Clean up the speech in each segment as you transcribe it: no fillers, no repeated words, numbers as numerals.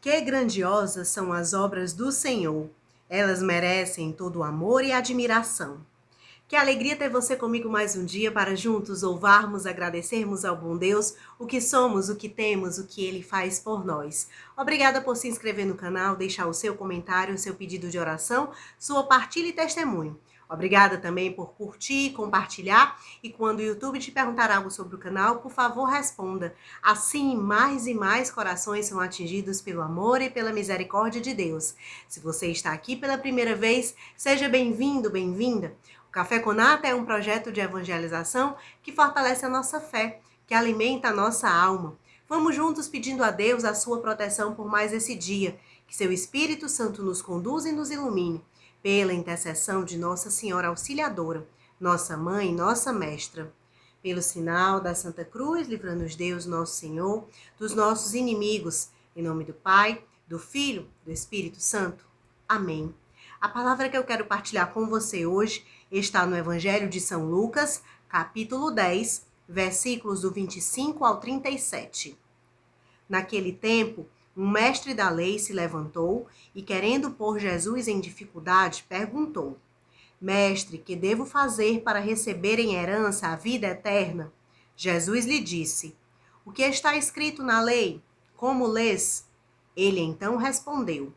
Que grandiosas são as obras do Senhor! Elas merecem todo o amor e admiração. Que alegria ter você comigo mais um dia para juntos louvarmos, agradecermos ao bom Deus o que somos, o que temos, o que Ele faz por nós. Obrigada por se inscrever no canal, deixar o seu comentário, o seu pedido de oração, sua partilha e testemunho. Obrigada também por curtir, compartilhar e quando o YouTube te perguntar algo sobre o canal, por favor responda. Assim, mais e mais corações são atingidos pelo amor e pela misericórdia de Deus. Se você está aqui pela primeira vez, seja bem-vindo, bem-vinda. O Café com Nata é um projeto de evangelização que fortalece a nossa fé, que alimenta a nossa alma. Vamos juntos pedindo a Deus a sua proteção por mais esse dia, que seu Espírito Santo nos conduza e nos ilumine, pela intercessão de Nossa Senhora Auxiliadora, nossa Mãe, nossa Mestra. Pelo sinal da Santa Cruz, livra-nos Deus, nosso Senhor, dos nossos inimigos. Em nome do Pai, do Filho, do Espírito Santo. Amém. A palavra que eu quero partilhar com você hoje está no Evangelho de São Lucas, capítulo 10, versículos do 25 ao 37. Naquele tempo, um mestre da lei se levantou e, querendo pôr Jesus em dificuldade, perguntou: Mestre, que devo fazer para receber em herança a vida eterna? Jesus lhe disse: O que está escrito na lei? Como lês? Ele então respondeu: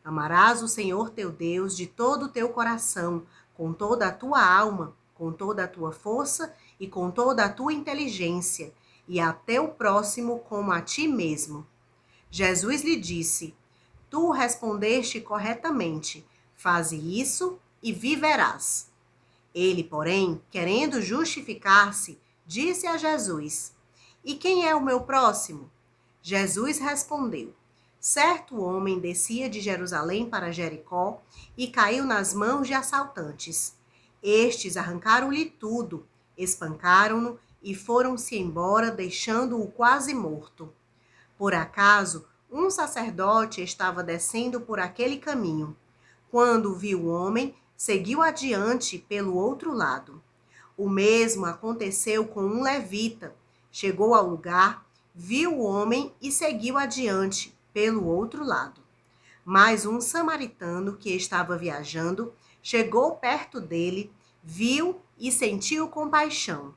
Amarás o Senhor teu Deus de todo o teu coração, com toda a tua alma, com toda a tua força e com toda a tua inteligência, e a teu próximo como a ti mesmo. Jesus lhe disse: Tu respondeste corretamente. Faze isso e viverás. Ele, porém, querendo justificar-se, disse a Jesus: E quem é o meu próximo? Jesus respondeu: Certo homem descia de Jerusalém para Jericó e caiu nas mãos de assaltantes. Estes arrancaram-lhe tudo, espancaram-no e foram-se embora, deixando-o quase morto. Por acaso, um sacerdote estava descendo por aquele caminho. Quando viu o homem, seguiu adiante pelo outro lado. O mesmo aconteceu com um levita. Chegou ao lugar, viu o homem e seguiu adiante pelo outro lado. Mas um samaritano que estava viajando chegou perto dele, viu e sentiu compaixão.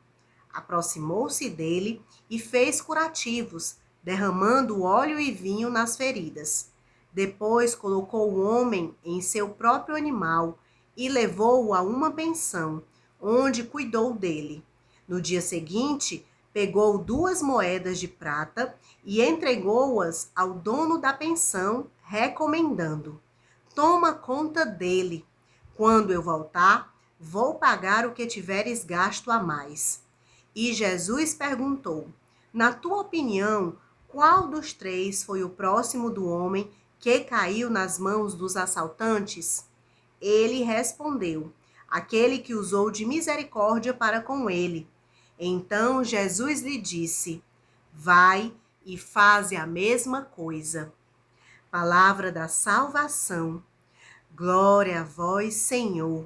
Aproximou-se dele e fez curativos, derramando óleo e vinho nas feridas. Depois colocou o homem em seu próprio animal e levou-o a uma pensão, onde cuidou dele. No dia seguinte, pegou 2 moedas de prata e entregou-as ao dono da pensão, recomendando: Toma conta dele. Quando eu voltar, vou pagar o que tiveres gasto a mais. E Jesus perguntou: Na tua opinião, qual dos 3 foi o próximo do homem que caiu nas mãos dos assaltantes? Ele respondeu: Aquele que usou de misericórdia para com ele. Então Jesus lhe disse: Vai e faze a mesma coisa. Palavra da salvação. Glória a vós, Senhor.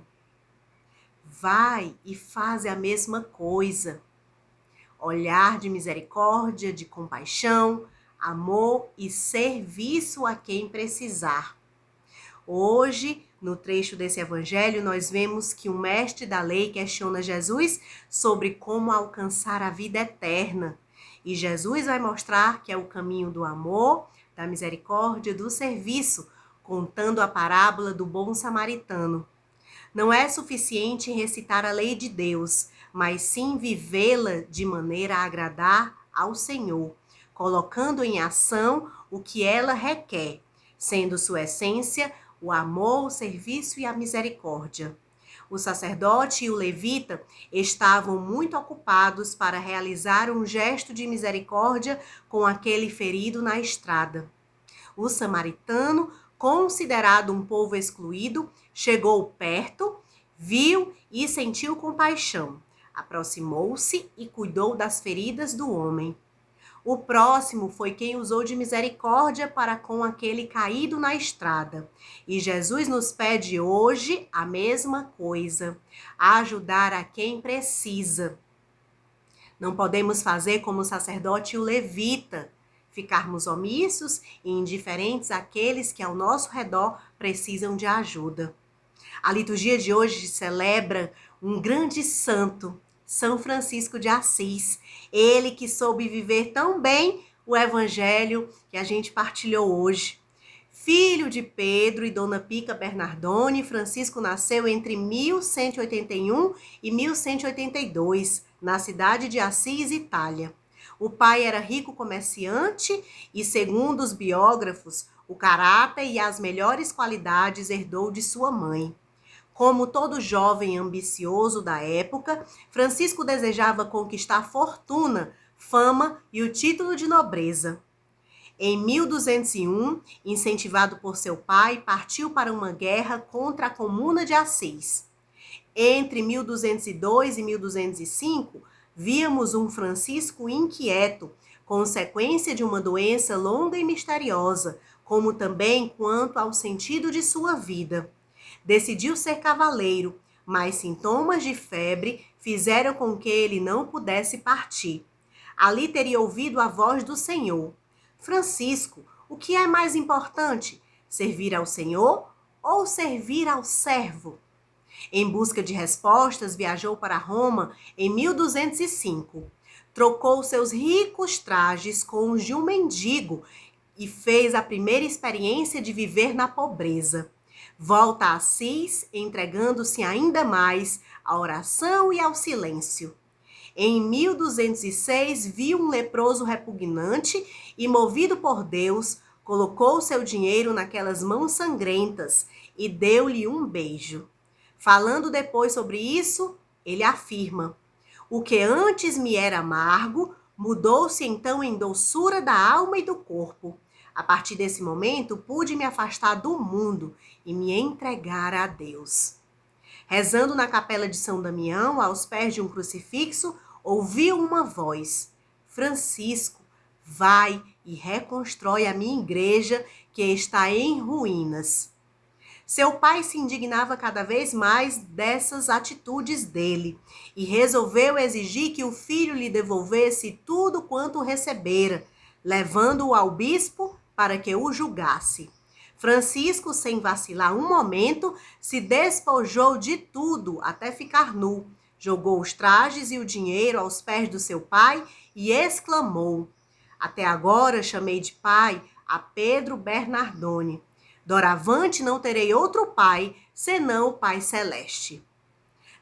Vai e faze a mesma coisa. Olhar de misericórdia, de compaixão, amor e serviço a quem precisar. Hoje, no trecho desse evangelho, nós vemos que um mestre da lei questiona Jesus sobre como alcançar a vida eterna. E Jesus vai mostrar que é o caminho do amor, da misericórdia, do serviço, contando a parábola do bom samaritano. Não é suficiente recitar a lei de Deus, mas sim vivê-la de maneira a agradar ao Senhor, colocando em ação o que ela requer, sendo sua essência o amor, o serviço e a misericórdia. O sacerdote e o levita estavam muito ocupados para realizar um gesto de misericórdia com aquele ferido na estrada. O samaritano, considerado um povo excluído, chegou perto, viu e sentiu compaixão. Aproximou-se e cuidou das feridas do homem. O próximo foi quem usou de misericórdia para com aquele caído na estrada. E Jesus nos pede hoje a mesma coisa: ajudar a quem precisa. Não podemos fazer como o sacerdote e o levita, ficarmos omissos e indiferentes àqueles que ao nosso redor precisam de ajuda. A liturgia de hoje celebra um grande santo, São Francisco de Assis. Ele que soube viver tão bem o evangelho que a gente partilhou hoje. Filho de Pedro e Dona Pica Bernardone, Francisco nasceu entre 1181 e 1182, na cidade de Assis, Itália. O pai era rico comerciante e, segundo os biógrafos, o caráter e as melhores qualidades herdou de sua mãe. Como todo jovem ambicioso da época, Francisco desejava conquistar fortuna, fama e o título de nobreza. Em 1201, incentivado por seu pai, partiu para uma guerra contra a Comuna de Assis. Entre 1202 e 1205, víamos um Francisco inquieto, consequência de uma doença longa e misteriosa, como também quanto ao sentido de sua vida. Decidiu ser cavaleiro, mas sintomas de febre fizeram com que ele não pudesse partir. Ali teria ouvido a voz do Senhor. Francisco, o que é mais importante, servir ao Senhor ou servir ao servo? Em busca de respostas, viajou para Roma em 1205. Trocou seus ricos trajes com os de um mendigo e fez a primeira experiência de viver na pobreza. Volta a Assis, entregando-se ainda mais à oração e ao silêncio. Em 1206, viu um leproso repugnante e, movido por Deus, colocou seu dinheiro naquelas mãos sangrentas e deu-lhe um beijo. Falando depois sobre isso, ele afirma: o que antes me era amargo, mudou-se então em doçura da alma e do corpo. A partir desse momento, pude me afastar do mundo e me entregar a Deus. Rezando na capela de São Damião, aos pés de um crucifixo, ouviu uma voz: Francisco, vai e reconstrói a minha igreja que está em ruínas. Seu pai se indignava cada vez mais dessas atitudes dele e resolveu exigir que o filho lhe devolvesse tudo quanto recebera, levando-o ao bispo para que o julgasse. Francisco, sem vacilar um momento, se despojou de tudo até ficar nu, jogou os trajes e o dinheiro aos pés do seu pai e exclamou: até agora chamei de pai a Pedro Bernardone. Doravante não terei outro pai, senão o Pai Celeste.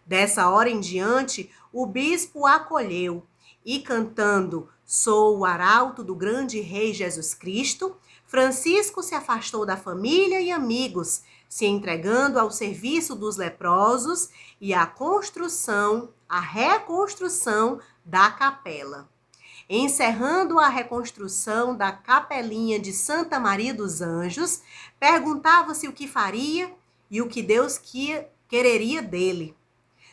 Dessa hora em diante, o bispo o acolheu e, cantando Sou o arauto do grande rei Jesus Cristo, Francisco se afastou da família e amigos, se entregando ao serviço dos leprosos e à reconstrução da capela. Encerrando a reconstrução da capelinha de Santa Maria dos Anjos, perguntava-se o que faria e o que Deus quereria dele.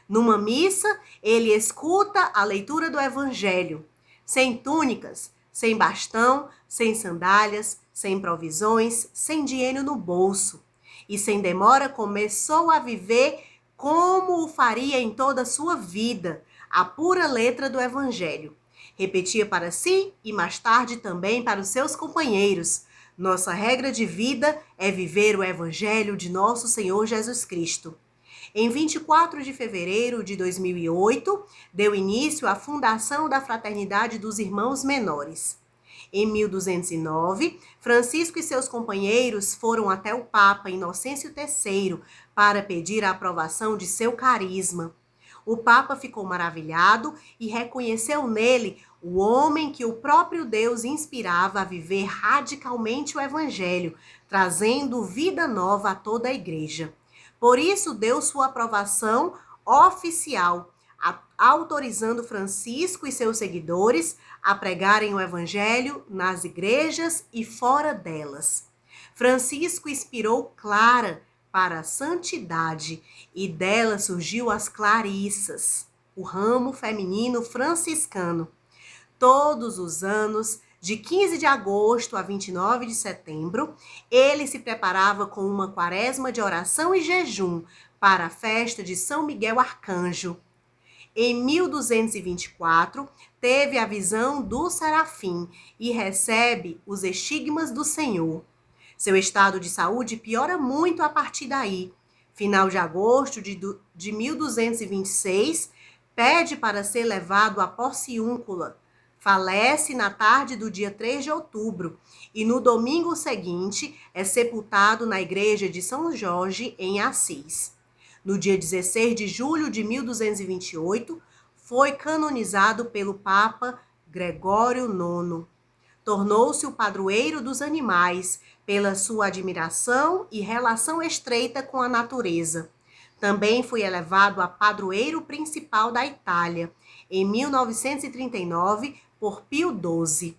Numa missa, ele escuta a leitura do Evangelho, sem túnicas, sem bastão, sem sandálias, sem provisões, sem dinheiro no bolso. E sem demora começou a viver como o faria em toda a sua vida, a pura letra do Evangelho. Repetia para si e mais tarde também para os seus companheiros: nossa regra de vida é viver o Evangelho de nosso Senhor Jesus Cristo. Em 24 de fevereiro de 2008, deu início à fundação da Fraternidade dos Irmãos Menores. Em 1209, Francisco e seus companheiros foram até o Papa Inocêncio III para pedir a aprovação de seu carisma. O Papa ficou maravilhado e reconheceu nele o homem que o próprio Deus inspirava a viver radicalmente o Evangelho, trazendo vida nova a toda a Igreja. Por isso, deu sua aprovação oficial, autorizando Francisco e seus seguidores a pregarem o Evangelho nas igrejas e fora delas. Francisco inspirou Clara para a santidade e dela surgiu as Clarissas, o ramo feminino franciscano. Todos os anos, de 15 de agosto a 29 de setembro, ele se preparava com uma quaresma de oração e jejum para a festa de São Miguel Arcanjo. Em 1224, teve a visão do serafim e recebe os estigmas do Senhor. Seu estado de saúde piora muito a partir daí. Final de agosto de 1226, pede para ser levado à Porciúncula. Falece na tarde do dia 3 de outubro e no domingo seguinte é sepultado na igreja de São Jorge, em Assis. No dia 16 de julho de 1228, foi canonizado pelo Papa Gregório IX. Tornou-se o padroeiro dos animais pela sua admiração e relação estreita com a natureza. Também foi elevado a padroeiro principal da Itália, em 1939, por Pio XII.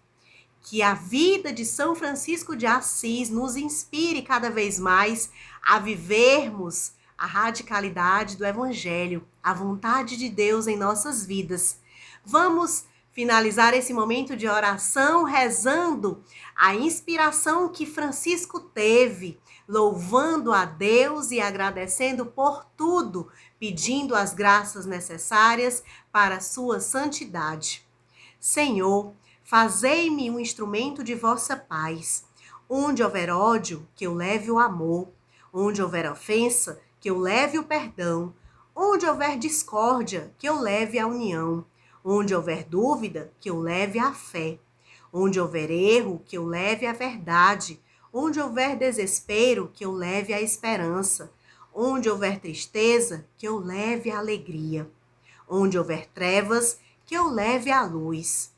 Que a vida de São Francisco de Assis nos inspire cada vez mais a vivermos a radicalidade do Evangelho, a vontade de Deus em nossas vidas. Vamos finalizar esse momento de oração rezando a inspiração que Francisco teve, louvando a Deus e agradecendo por tudo, pedindo as graças necessárias para a sua santidade. Senhor, fazei-me um instrumento de vossa paz. Onde houver ódio, que eu leve o amor. Onde houver ofensa, que eu leve o perdão. Onde houver discórdia, que eu leve a união. Onde houver dúvida, que eu leve a fé. Onde houver erro, que eu leve a verdade. Onde houver desespero, que eu leve a esperança. Onde houver tristeza, que eu leve a alegria. Onde houver trevas, que eu leve a luz.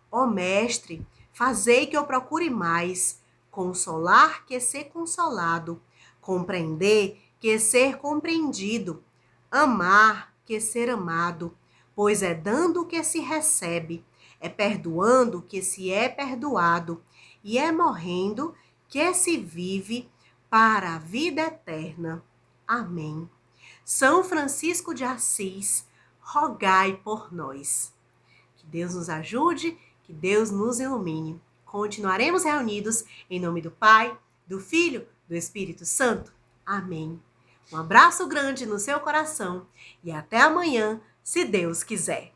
Ó Mestre, fazei que eu procure mais consolar que ser consolado, compreender que ser compreendido, amar que ser amado, pois é dando que se recebe, é perdoando que se é perdoado, e é morrendo que se vive para a vida eterna. Amém. São Francisco de Assis, rogai por nós. Que Deus nos ajude, que Deus nos ilumine. Continuaremos reunidos em nome do Pai, do Filho, do Espírito Santo. Amém. Um abraço grande no seu coração e até amanhã, se Deus quiser.